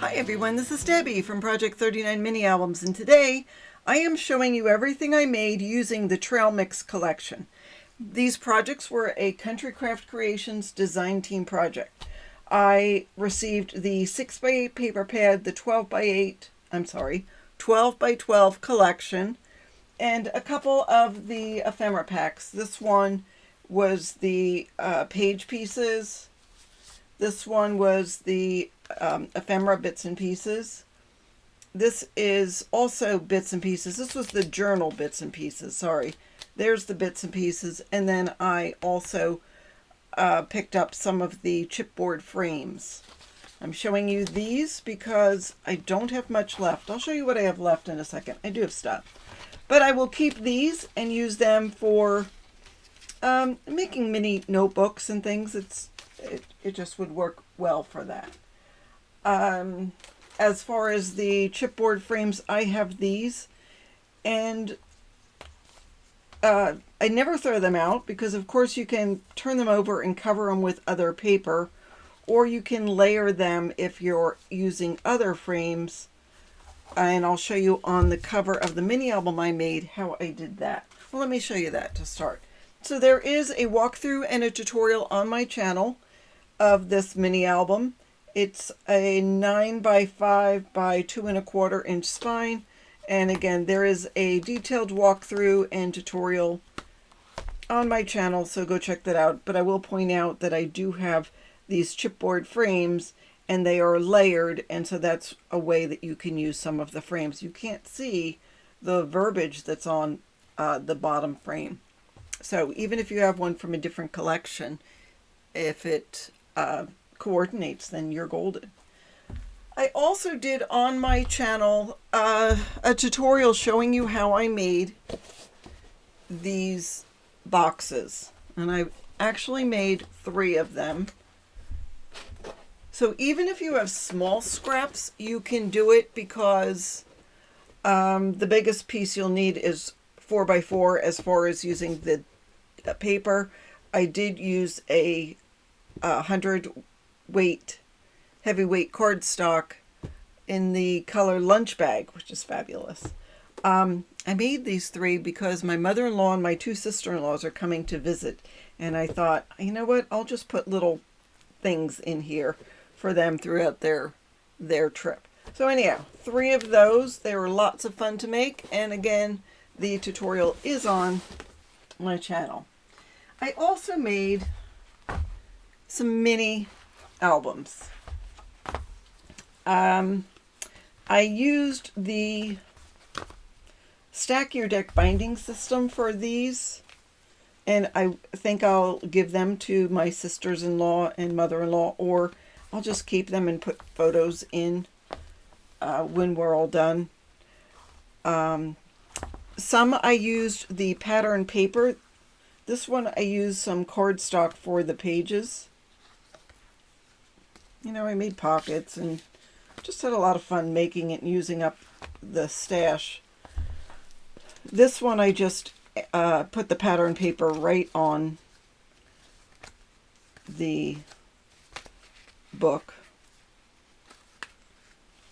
Hi everyone, this is Debbie from Project 39 Mini Albums, and today I am showing you everything I made using the Trail Mix collection. These projects were a Country Craft Creations design team project. I received the 6x8 paper pad, the 12 by 12 collection, and a couple of the ephemera packs. This one was the page pieces. This one was the ephemera bits and pieces. This is also bits and pieces. This was the journal bits and pieces. Sorry. There's the bits and pieces. And then I also picked up some of the chipboard frames. I'm showing you these because I don't have much left. I'll show you what I have left in a second. I do have stuff. But I will keep these and use them for making mini notebooks and things. It just would work well for that. As far as the chipboard frames, I have these, and I never throw them out because of course you can turn them over and cover them with other paper, or you can layer them if you're using other frames, and I'll show you on the cover of the mini album I made how I did that. Well, let me show you that to start. So there is a walkthrough and a tutorial on my channel of this mini album. It's a 9 by 5 by 2 1/4 inch spine, and again there is a detailed walkthrough and tutorial on my channel, so go check that out. But I will point out that I do have these chipboard frames and they are layered, and so that's a way that you can use some of the frames. You can't see the verbiage that's on the bottom frame, so even if you have one from a different collection, if it coordinates, then you're golden. I also did on my channel a tutorial showing you how I made these boxes, and I actually made 3 of them. So even if you have small scraps, you can do it, because the biggest piece you'll need is 4 by 4 as far as using the paper. I did use a 100 weight heavyweight cardstock in the color lunch bag, which is fabulous. I made these 3 because my mother-in-law and my 2 sister-in-laws are coming to visit, and I thought, you know what, I'll just put little things in here for them throughout their trip. So anyhow, 3 of those. They were lots of fun to make, and again, the tutorial is on my channel. I also made some mini albums. I used the Stack Your Deck binding system for these, and I think I'll give them to my sisters-in-law and mother-in-law, or I'll just keep them and put photos in when we're all done. Some I used the pattern paper. This one I used some cardstock for the pages. You know, I made pockets and just had a lot of fun making it and using up the stash. This one I just put the pattern paper right on the book.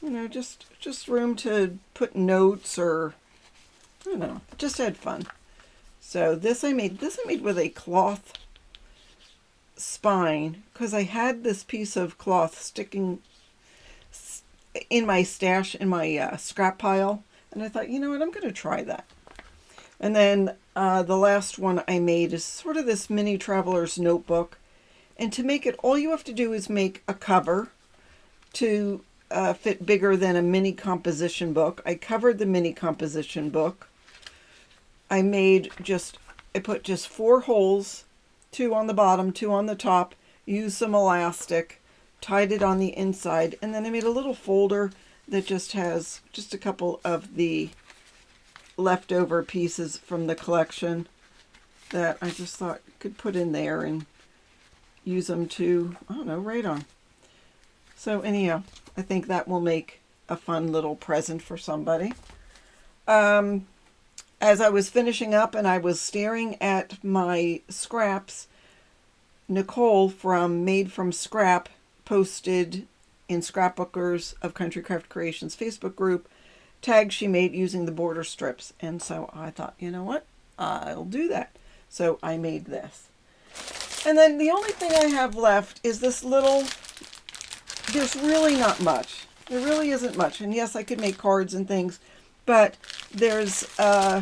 You know, just room to put notes, or I don't know, just had fun. So this I made with a cloth spine, because I had this piece of cloth sticking in my stash in my scrap pile, and I thought, you know what, I'm going to try that. And then the last one I made is sort of this mini traveler's notebook, and to make it, all you have to do is make a cover to fit bigger than a mini composition book. I covered the mini composition book. I put just 4 holes, 2 on the bottom, 2 on the top, used some elastic, tied it on the inside, and then I made a little folder that just has just a couple of the leftover pieces from the collection that I just thought could put in there and use them to, I don't know, write on. So anyhow, I think that will make a fun little present for somebody. As I was finishing up and I was staring at my scraps, Nicole from Made from Scrap posted in Scrapbookers of Country Craft Creations Facebook group tags she made using the border strips. And so I thought, you know what? I'll do that. So I made this. And then the only thing I have left is this little, there's really not much. There really isn't much. And yes, I could make cards and things, but there's a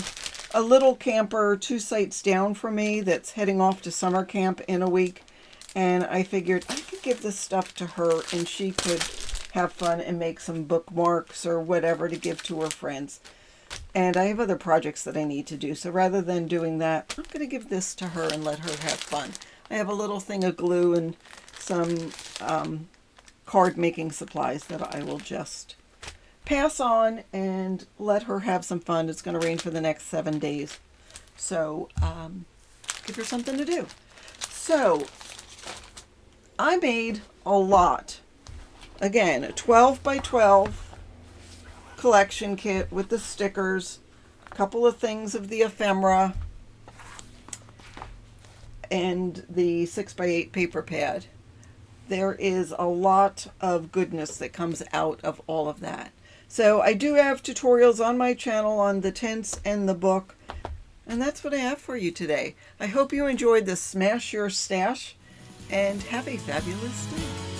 little camper 2 sites down from me that's heading off to summer camp in a week. And I figured I could give this stuff to her and she could have fun and make some bookmarks or whatever to give to her friends. And I have other projects that I need to do. So rather than doing that, I'm going to give this to her and let her have fun. I have a little thing of glue and some card making supplies that I will just pass on and let her have some fun. It's going to rain for the next 7 days. So give her something to do. So I made a lot. Again, a 12 by 12 collection kit with the stickers, a couple of things of the ephemera, and the 6 by 8 paper pad. There is a lot of goodness that comes out of all of that. So I do have tutorials on my channel on the tints and the book. And that's what I have for you today. I hope you enjoyed this Smash Your Stash and have a fabulous day.